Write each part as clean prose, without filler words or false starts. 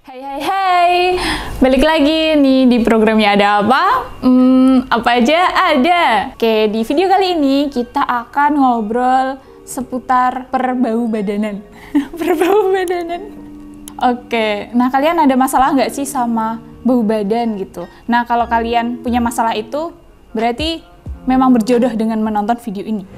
Hai hai hai, balik lagi nih di programnya Ada Apa? Apa aja ada. Oke, di video kali ini kita akan ngobrol seputar perbau badanan. Perbau badanan. Oke, nah kalian ada masalah nggak sih sama bau badan gitu? Nah kalau kalian punya masalah itu, berarti memang berjodoh dengan menonton video ini.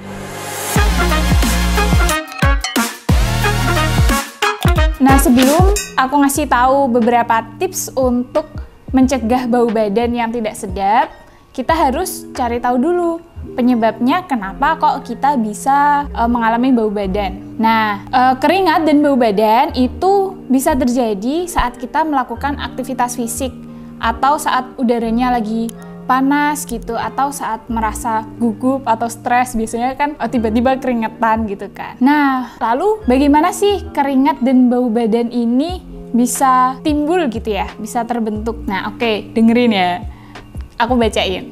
Nah, sebelum aku ngasih tahu beberapa tips untuk mencegah bau badan yang tidak sedap, kita harus cari tahu dulu penyebabnya kenapa kok kita bisa mengalami bau badan. Nah, keringat dan bau badan itu bisa terjadi saat kita melakukan aktivitas fisik atau saat udaranya lagi panas gitu, atau saat merasa gugup atau stres, biasanya kan tiba-tiba keringetan gitu kan. Nah, lalu bagaimana sih keringat dan bau badan ini bisa timbul gitu ya, bisa terbentuk? Nah, oke, dengerin ya, aku bacain.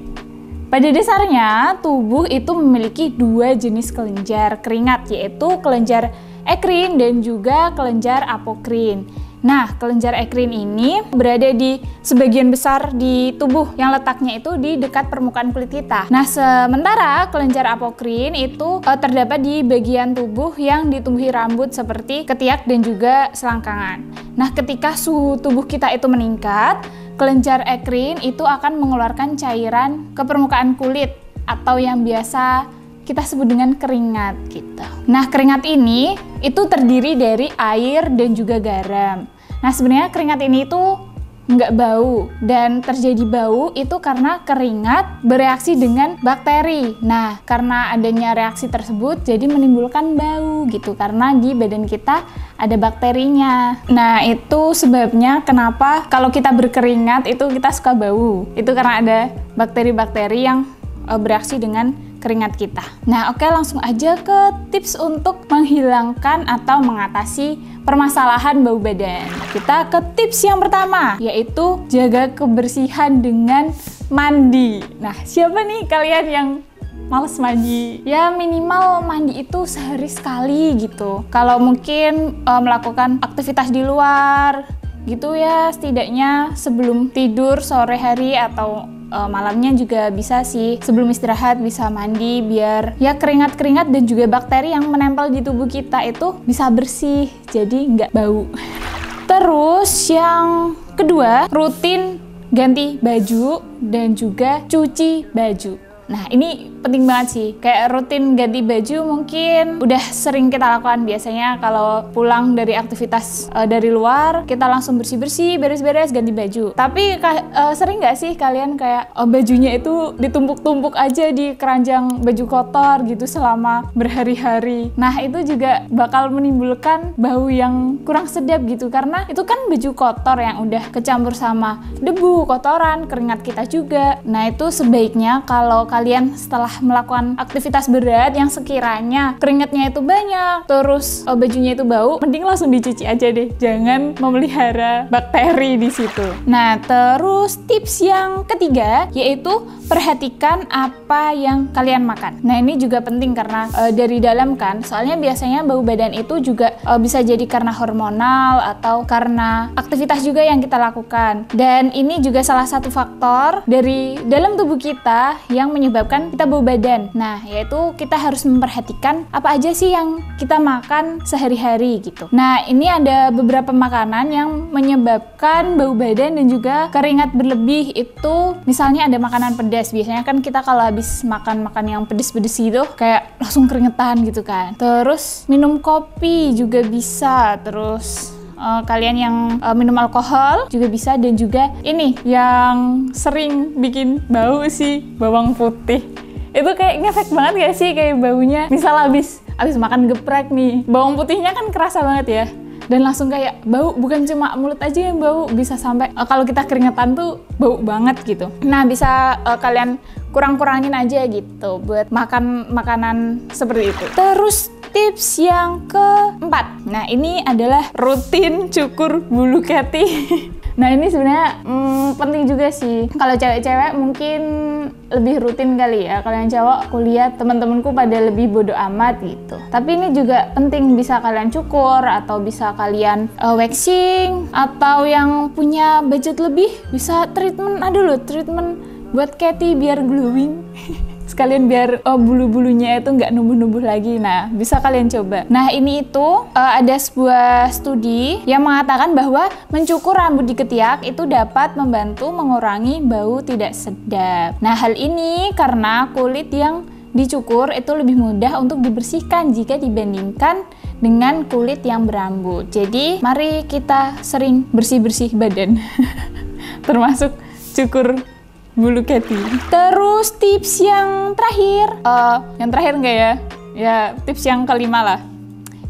Pada dasarnya, tubuh itu memiliki dua jenis kelenjar keringat, yaitu kelenjar ekrin dan juga kelenjar apokrin. Nah, kelenjar ekrin ini berada di sebagian besar di tubuh yang letaknya itu di dekat permukaan kulit kita. Nah, sementara kelenjar apokrin itu terdapat di bagian tubuh yang ditumbuhi rambut seperti ketiak dan juga selangkangan. Nah, ketika suhu tubuh kita itu meningkat, kelenjar ekrin itu akan mengeluarkan cairan ke permukaan kulit atau yang biasa kita sebut dengan keringat gitu. Nah, keringat ini itu terdiri dari air dan juga garam. Nah, sebenarnya keringat ini tuh nggak bau, dan terjadi bau itu karena keringat bereaksi dengan bakteri. Nah, karena adanya reaksi tersebut jadi menimbulkan bau gitu, karena di badan kita ada bakterinya. Nah, itu sebabnya kenapa kalau kita berkeringat itu kita suka bau. Itu karena ada bakteri-bakteri yang bereaksi dengan keringat kita. Nah, oke, langsung aja ke tips untuk menghilangkan atau mengatasi permasalahan bau badan. Kita ke tips yang pertama, yaitu jaga kebersihan dengan mandi. Nah, siapa nih kalian yang males mandi? Ya minimal mandi itu sehari sekali gitu. Kalau mungkin melakukan aktivitas di luar gitu ya, setidaknya sebelum tidur sore hari atau malamnya juga bisa sih, sebelum istirahat bisa mandi biar ya keringat-keringat dan juga bakteri yang menempel di tubuh kita itu bisa bersih, jadi nggak bau. Terus yang kedua, rutin ganti baju dan juga cuci baju. Nah, ini penting banget sih, kayak rutin ganti baju mungkin udah sering kita lakukan. Biasanya kalau pulang dari aktivitas dari luar, kita langsung bersih-bersih, beres-beres, ganti baju. Tapi sering nggak sih kalian kayak bajunya itu ditumpuk-tumpuk aja di keranjang baju kotor gitu selama berhari-hari. Nah, itu juga bakal menimbulkan bau yang kurang sedap gitu, karena itu kan baju kotor yang udah kecampur sama debu, kotoran, keringat kita juga. Nah, itu sebaiknya kalau kalian setelah melakukan aktivitas berat yang sekiranya keringatnya itu banyak, terus bajunya itu bau, mending langsung dicuci aja deh. Jangan memelihara bakteri di situ. Nah, terus tips yang ketiga yaitu perhatikan apa yang kalian makan. Nah, ini juga penting karena dari dalam kan, soalnya biasanya bau badan itu juga bisa jadi karena hormonal atau karena aktivitas juga yang kita lakukan. Dan ini juga salah satu faktor dari dalam tubuh kita yang menyebabkan kita bau badan. Nah, yaitu kita harus memperhatikan apa aja sih yang kita makan sehari-hari gitu. Nah, ini ada beberapa makanan yang menyebabkan bau badan dan juga keringat berlebih. Itu misalnya ada makanan pedas. Biasanya kan kita kalau habis makan yang pedes-pedes gitu kayak langsung keringetan gitu kan. Terus minum kopi juga bisa. Terus kalian yang minum alkohol juga bisa, dan juga ini yang sering bikin bau sih, bawang putih. Itu kayak ngefek banget gak sih kayak baunya? Misal habis makan geprek nih, bawang putihnya kan kerasa banget ya, dan langsung kayak bau, bukan cuma mulut aja yang bau, bisa sampai kalau kita keringetan tuh bau banget gitu. Nah, bisa kalian kurang-kurangin aja gitu buat makan makanan seperti itu. Terus tips yang keempat, nah ini adalah rutin cukur bulu keti. Nah ini sebenarnya penting juga sih. Kalau cewek-cewek mungkin lebih rutin kali ya. Kalau yang cowok, aku lihat teman-temanku pada lebih bodo amat gitu. Tapi ini juga penting, bisa kalian cukur atau bisa kalian waxing, atau yang punya budget lebih bisa treatment. Treatment buat Katy biar glowing. Sekalian biar bulu-bulunya itu nggak numbuh-numbuh lagi. Nah, bisa kalian coba. Nah, ini itu ada sebuah studi yang mengatakan bahwa mencukur rambut di ketiak itu dapat membantu mengurangi bau tidak sedap. Nah, hal ini karena kulit yang dicukur itu lebih mudah untuk dibersihkan jika dibandingkan dengan kulit yang berambut. Jadi, mari kita sering bersih-bersih badan. Termasuk cukur bulu Katy. Terus tips yang terakhir, enggak ya? Ya, tips yang kelima lah.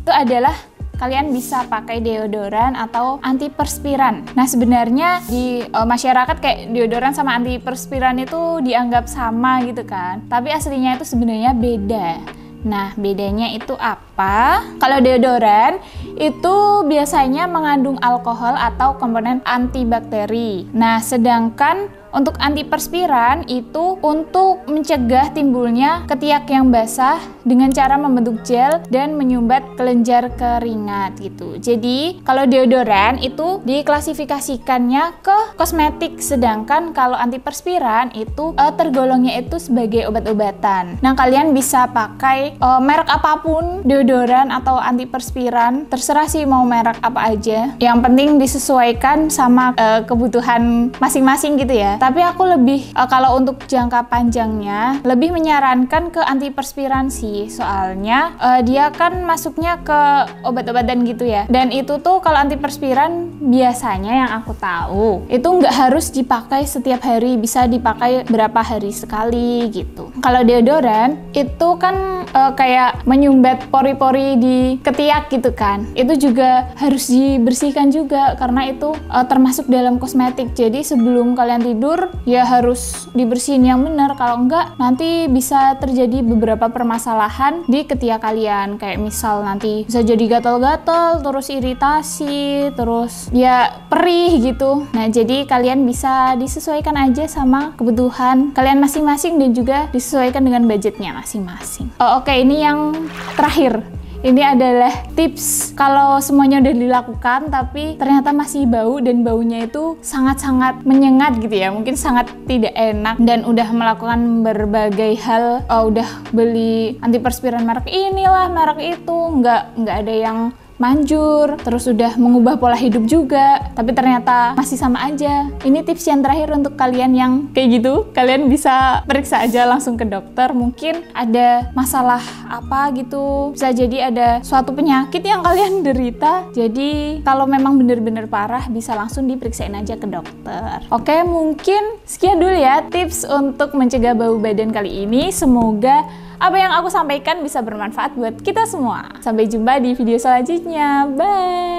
Itu adalah kalian bisa pakai deodoran atau antiperspiran. Nah, sebenarnya di masyarakat kayak deodoran sama antiperspiran itu dianggap sama gitu kan. Tapi aslinya itu sebenarnya beda. Nah, bedanya itu apa? Kalau deodoran itu biasanya mengandung alkohol atau komponen antibakteri. Nah, sedangkan untuk antiperspiran itu untuk mencegah timbulnya ketiak yang basah dengan cara membentuk gel dan menyumbat kelenjar keringat gitu. Jadi kalau deodoran itu diklasifikasikannya ke kosmetik, sedangkan kalau antiperspiran itu tergolongnya itu sebagai obat-obatan. Nah, kalian bisa pakai merek apapun, deodoran atau antiperspiran, terserah sih mau merek apa aja. Yang penting disesuaikan sama kebutuhan masing-masing gitu ya. Tapi aku lebih, kalau untuk jangka panjangnya, lebih menyarankan ke antiperspiran sih. Soalnya dia kan masuknya ke obat-obatan gitu ya. Dan itu tuh kalau antiperspiran biasanya yang aku tahu, itu nggak harus dipakai setiap hari, bisa dipakai berapa hari sekali gitu. Kalau deodoran, itu kan kayak menyumbat pori-pori di ketiak gitu kan. Itu juga harus dibersihkan juga, karena itu termasuk dalam kosmetik. Jadi sebelum kalian tidur, ya harus dibersihin yang benar. Kalau enggak, nanti bisa terjadi beberapa permasalahan di ketiak kalian. Kayak misal nanti bisa jadi gatal-gatal, terus iritasi, terus ya perih gitu. Nah, jadi kalian bisa disesuaikan aja sama kebutuhan kalian masing-masing dan juga disesuaikan dengan budgetnya masing-masing. Oke, ini yang terakhir. Ini adalah tips kalau semuanya udah dilakukan tapi ternyata masih bau dan baunya itu sangat-sangat menyengat gitu ya, mungkin sangat tidak enak, dan udah melakukan berbagai hal, udah beli antiperspiran merek inilah, merek itu, nggak ada yang manjur, terus udah mengubah pola hidup juga, tapi ternyata masih sama aja. Ini tips yang terakhir untuk kalian yang kayak gitu. Kalian bisa periksa aja langsung ke dokter, mungkin ada masalah apa gitu, bisa jadi ada suatu penyakit yang kalian derita. Jadi kalau memang bener-bener parah, bisa langsung diperiksain aja ke dokter. Oke, mungkin sekian dulu ya tips untuk mencegah bau badan kali ini. Semoga apa yang aku sampaikan bisa bermanfaat buat kita semua. Sampai jumpa di video selanjutnya. Bye!